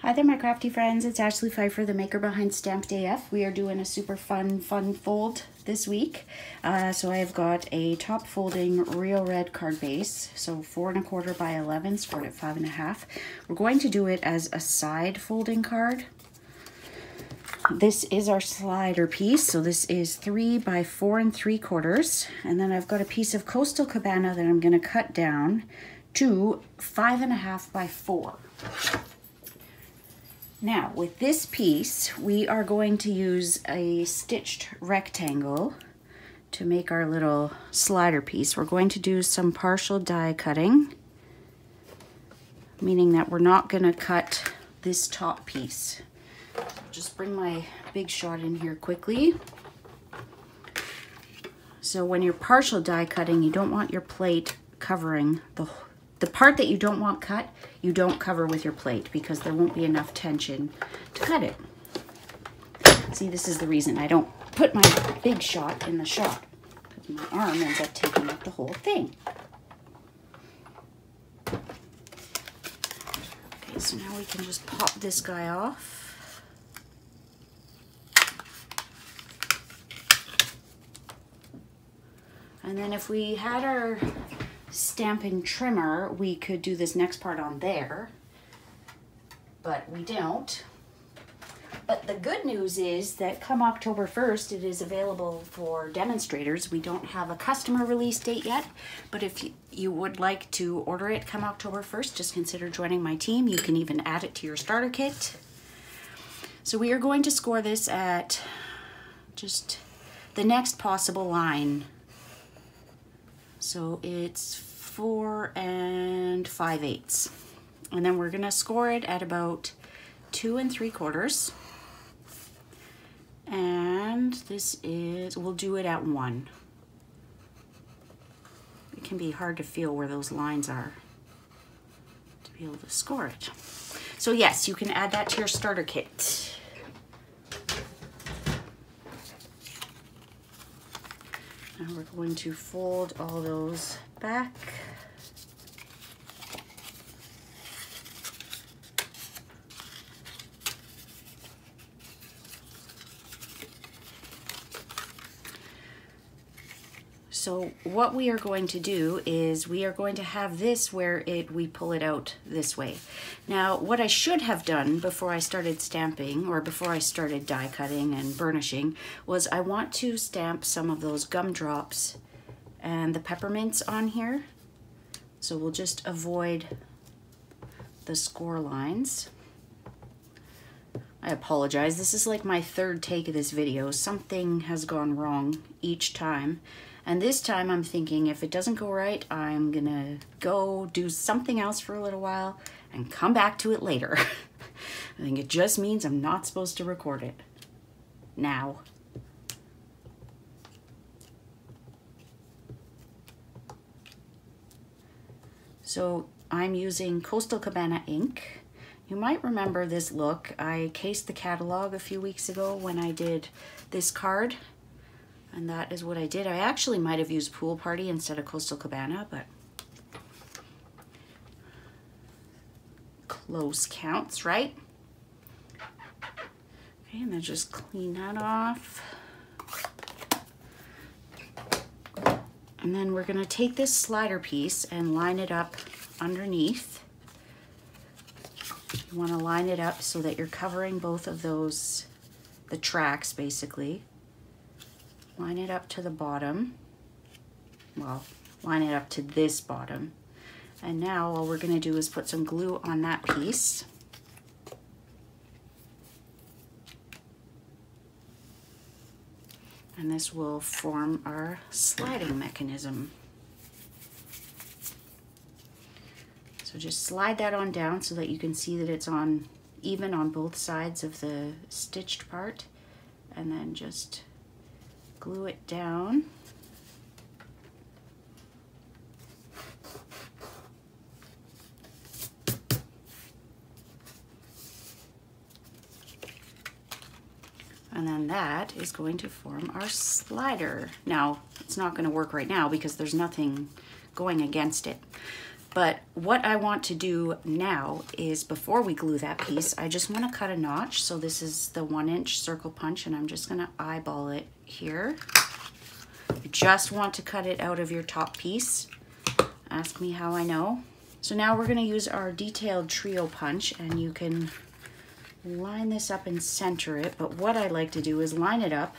Hi there, my crafty friends. It's Ashley Pfeiffer, the maker behind Stamped AF. We are doing a super fun fold this week. So I've got a top folding real red card base. So 4 1/4 by 11, scored at 5 1/2. We're going to do it as a side folding card. This is our slider piece. So this is 3 by 4 3/4. And then I've got a piece of Coastal Cabana that I'm going to cut down to 5 1/2 by 4. Now, with this piece, we are going to use a stitched rectangle to make our little slider piece. We're going to do some partial die cutting, meaning that we're not going to cut this top piece. Just bring my big shot in here quickly. So when you're partial die cutting, you don't want your plate covering the part that you don't want cut, you don't cover with your plate because there won't be enough tension to cut it. See, this is the reason I don't put my big shot in the shot, because my arm ends up taking up the whole thing. Okay, so now we can just pop this guy off. And then if we had our stamping trimmer, we could do this next part on there, but we don't. But the good news is that come October 1st, it is available for demonstrators. We don't have a customer release date yet, but if you would like to order it come October 1st, just consider joining my team. You can even add it to your starter kit. So we are going to score this at just the next possible line. So it's 4 5/8. And then we're gonna score it at about 2 3/4. And this is, we'll do it at 1. It can be hard to feel where those lines are to be able to score it. So yes, you can add that to your starter kit. Now we're going to fold all those back. So what we are going to do is we are going to have this where we pull it out this way. Now, what I should have done before I started stamping, or before I started die cutting and burnishing, was I want to stamp some of those gumdrops and the peppermints on here. So we'll just avoid the score lines. I apologize. This is like my third take of this video. Something has gone wrong each time. And this time I'm thinking if it doesn't go right, I'm gonna go do something else for a little while and come back to it later. I think it just means I'm not supposed to record it now. So I'm using Coastal Cabana ink. You might remember this look. I cased the catalog a few weeks ago when I did this card. And that is what I did. I actually might have used Pool Party instead of Coastal Cabana, but close counts, right? Okay, and then just clean that off. And then we're gonna take this slider piece and line it up underneath. You wanna line it up so that you're covering both of those, the tracks basically. Line it up to the bottom. Well, line it up to this bottom. And now all we're gonna do is put some glue on that piece. And this will form our sliding mechanism. So just slide that on down so that you can see that it's on even on both sides of the stitched part. And then just glue it down. And then that is going to form our slider. Now, it's not going to work right now because there's nothing going against it. But what I want to do now is, before we glue that piece, I just want to cut a notch. So this is the 1-inch circle punch, and I'm just going to eyeball it here. You just want to cut it out of your top piece. Ask me how I know. So now we're going to use our detailed trio punch, and you can line this up and center it. But what I like to do is line it up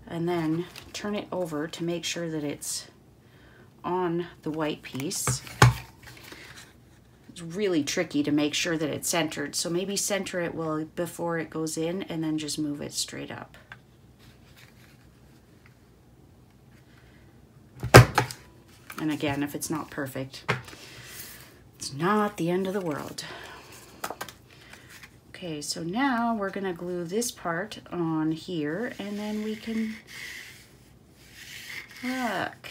and then turn it over to make sure that it's on the white piece. It's really tricky to make sure that it's centered, so maybe center it well before it goes in and then just move it straight up. And again, if it's not perfect, it's not the end of the world. Okay, so now we're gonna glue this part on here, and then we can, look.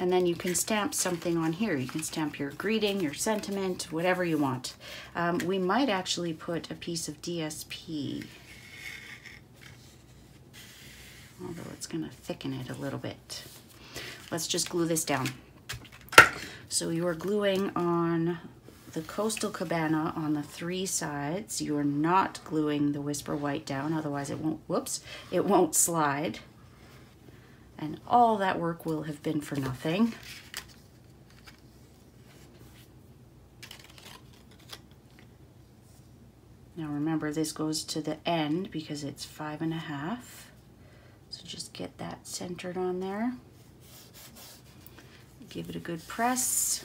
And then you can stamp something on here. You can stamp your greeting, your sentiment, whatever you want. We might actually put a piece of DSP, although it's gonna thicken it a little bit. Let's just glue this down. So you are gluing on the Coastal Cabana on the 3 sides. You are not gluing the Whisper White down, otherwise it won't, whoops, it won't slide. And all that work will have been for nothing. Now remember, this goes to the end because it's 5.5. So just get that centered on there. Give it a good press.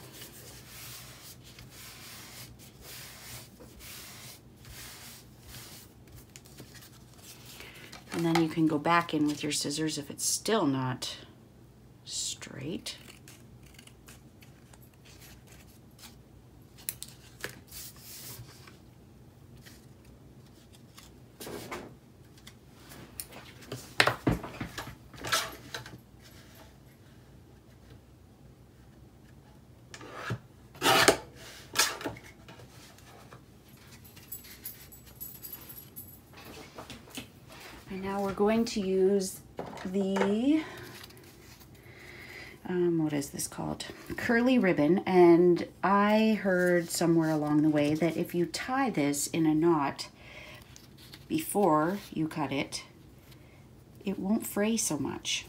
And then you can go back in with your scissors if it's still not straight. And now we're going to use the, what is this called? Curly ribbon. And I heard somewhere along the way that if you tie this in a knot before you cut it, it won't fray so much.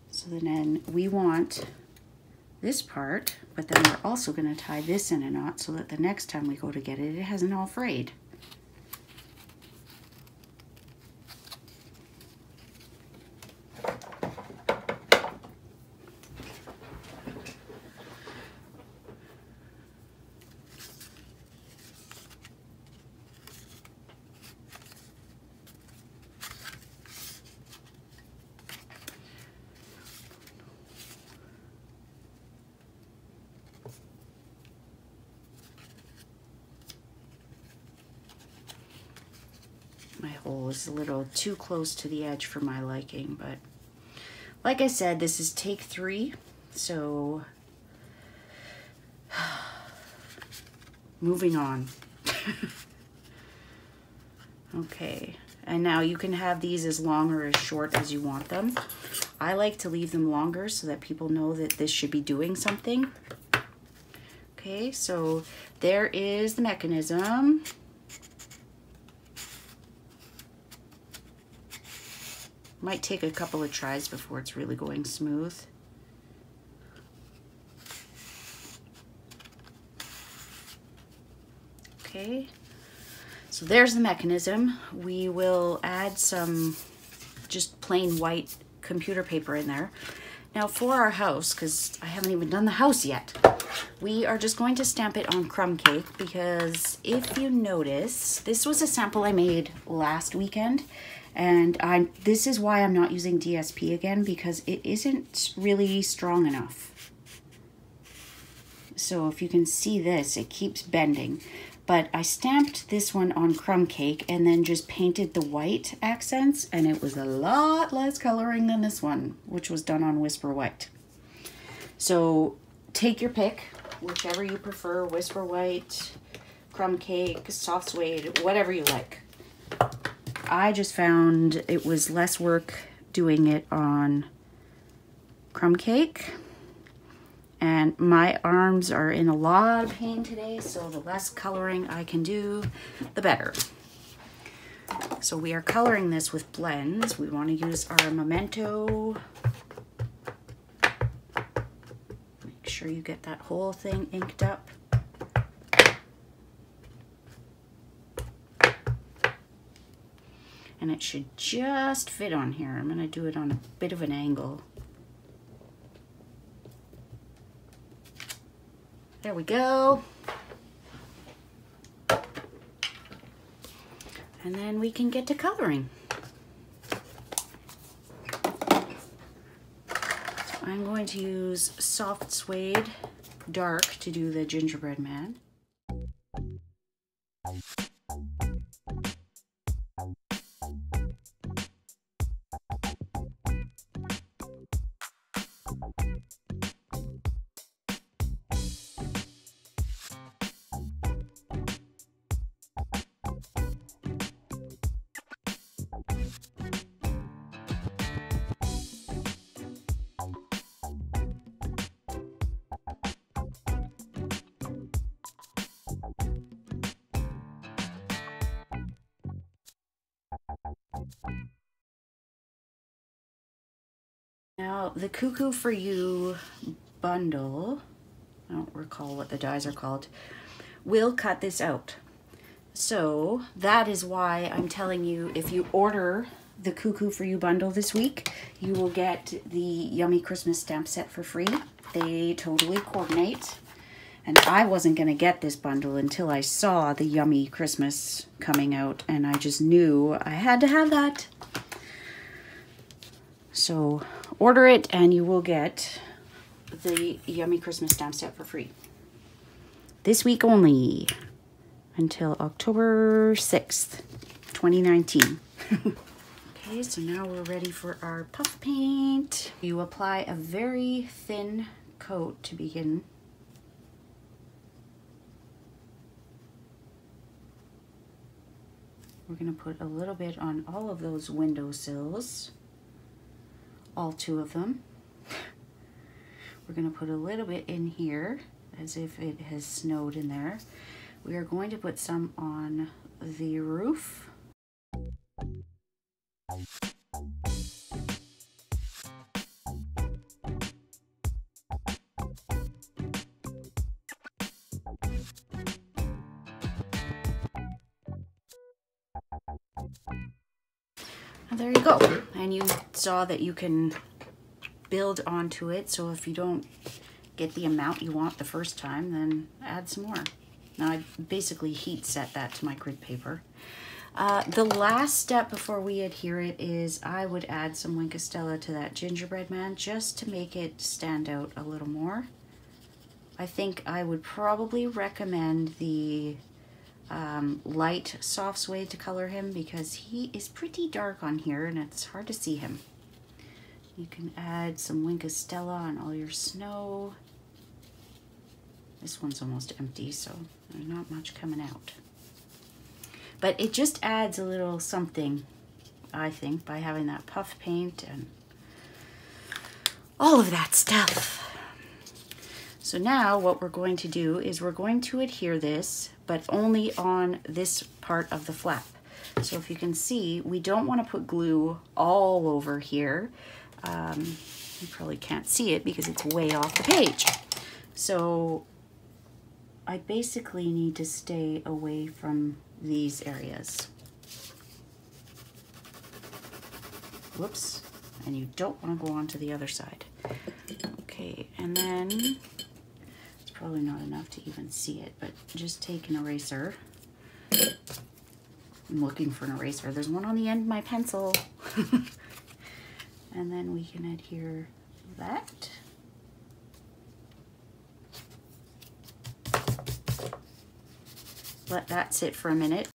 So then we want this part, but then we're also going to tie this in a knot so that the next time we go to get it, it hasn't all frayed. My hole is a little too close to the edge for my liking, but like I said, this is take 3, so moving on. Okay, and now you can have these as long or as short as you want them. I like to leave them longer so that people know that this should be doing something. Okay, so there is the mechanism. Might take a couple of tries before it's really going smooth. Okay, so there's the mechanism. We will add some just plain white computer paper in there. Now for our house, because I haven't even done the house yet, we are just going to stamp it on crumb cake because if you notice, this was a sample I made last weekend. And this is why I'm not using DSP again, because it isn't really strong enough. So if you can see this, it keeps bending. But I stamped this one on crumb cake and then just painted the white accents, and it was a lot less coloring than this one, which was done on Whisper White. So take your pick, whichever you prefer, Whisper White, crumb cake, soft suede, whatever you like. I just found it was less work doing it on crumb cake. And my arms are in a lot of pain today, so the less coloring I can do, the better. So we are coloring this with blends. We want to use our Memento. Make sure you get that whole thing inked up. And it should just fit on here. I'm going to do it on a bit of an angle. There we go. And then we can get to coloring. So I'm going to use Soft Suede Dark to do the gingerbread man. Now the Cuckoo for You bundle, I don't recall what the dies are called, will cut this out. So that is why I'm telling you, if you order the Cuckoo for You bundle this week, you will get the Yummy Christmas stamp set for free. They totally coordinate. And I wasn't going to get this bundle until I saw the Yummy Christmas coming out, and I just knew I had to have that. So order it and you will get the Yummy Christmas stamp set for free. This week only, until October 6th, 2019. Okay, so now we're ready for our puff paint. You apply a very thin coat to begin. We're going to put a little bit on all of those windowsills. All 2 of them. We're going to put a little bit in here as if it has snowed in there. We are going to put some on the roof. And there you go. And you saw that you can build onto it, so if you don't get the amount you want the first time, then add some more. Now I basically heat set that to my grid paper. The last step before we adhere it is I would add some Wink of Stella to that gingerbread man just to make it stand out a little more. I think I would probably recommend the light soft suede to color him because he is pretty dark on here and it's hard to see him. You can add some Wink of Stella on all your snow. This one's almost empty, so there's not much coming out. But it just adds a little something, I think, by having that puff paint and all of that stuff. So now what we're going to do is we're going to adhere this, but only on this part of the flap. So if you can see, we don't want to put glue all over here. You probably can't see it because it's way off the page. So I basically need to stay away from these areas. Whoops. And you don't want to go on to the other side. Okay, and then it's probably not enough to even see it, but just take an eraser. I'm looking for an eraser. There's one on the end of my pencil. And then we can adhere that. Let that sit for a minute.